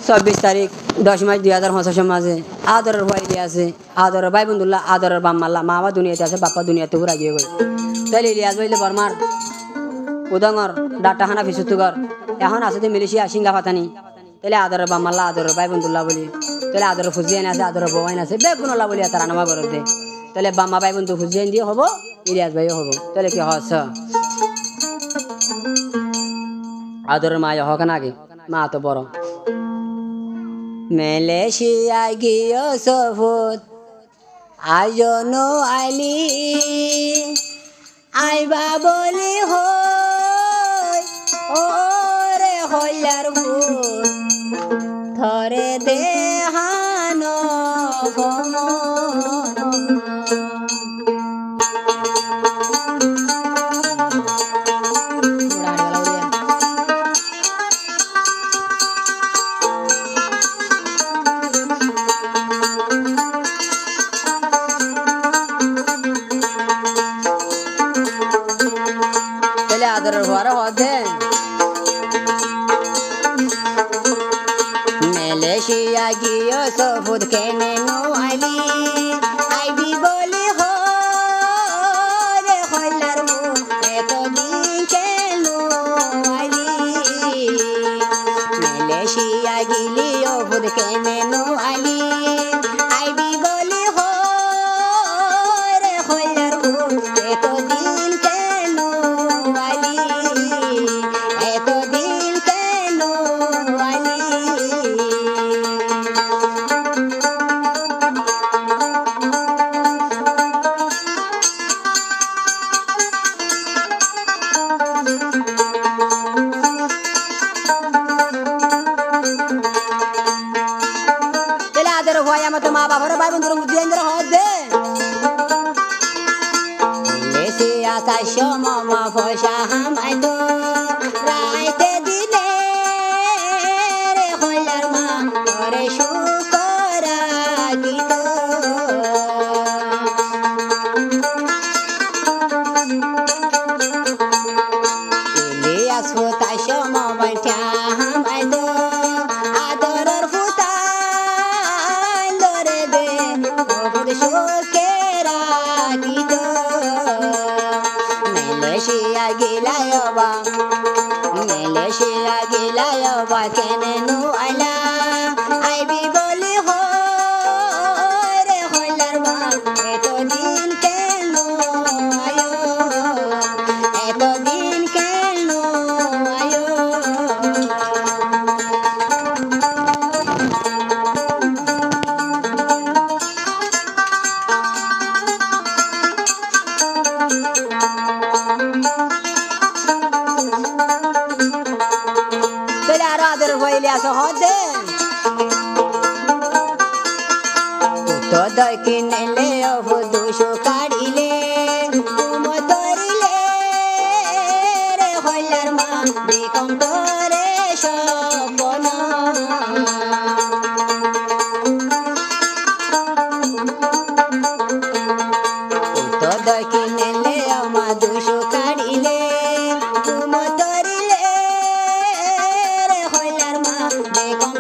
24 তারিখ 10 মাস 2025 মাঝে আদরের ভাই আছে আদরের ভাই বন্ধুল্লাহ আদরের বাম্মাল্লা মামা দুনিয়াতে আছে বাপ্পা দুনিয়াতে ঘুরা গিয়ে গই তাইলে ইলিয়াস ভাইলে বর্মার উদঙ্গর ডাটা হানা ফিসুতুগর এখন আছে তো মিলিশিয়া সিঙ্গা ফাতানি তাহলে আদরের বাম্মাল্লা আদরের ভাই বন্ধুল্লাহ বলি তাহলে আদরের ফুজিয়ান আছে আদরের বউয়াইন আছে বেগুনল্লাহ বলি তার আনামা করত দে তাহলে বাম্মা ভাই বন্ধু ফুজিয়ান দিয়ে হবো ইলিয়াস ভাইও হবো তাহলে কি হস আদরের মায় হক না আগে মা তো বড় মালয়েশিয়া গিয়ে সফর আয়োনো আইলি আইবা বলি ওরে হইলার ভূত ধরে দেহানো আদরের হওয়ার হদে মালয়েশিয়া গিয়ে সফুদ কেনে নো আইলি আইবি বলি রে হইলার এতদিন কেন আইলি মালয়েশিয়া গিলি ওফুদ কেনে নো আইলি আইবি বলি রে হইলার এতদিন কেন এতদিন কেন আইলি তাহলে আদের ভয় আমার তো মা বাবার ভাই বন্ধুর বুঝিয়ে হদে দেশে আসা সমমা পয়সা হামাই তো রাইতে দিলে রে হইলার মা করে শুকরা গীত ইলিয়াস ফুতা সমমা ঠা হামাই তো আদরের ফুতা লরে দে বহুত শুকেরা গীত মালয়েশিয়া গিলায়বা কেনে নু আইলা আইবি বলি রে হইলার মা এতদিন কেন আয়ো এতদিন কেন আয়ো আদর হইলে আস হদে তো দকিনেলে অভু দুশো কাড়িলে তুম ধরিলে রে হইলার মা বিকম করে সপন তো দকিনেলে আমা দুশো কাড়িলে তুম ধরিলে রে হইলার মা বেকম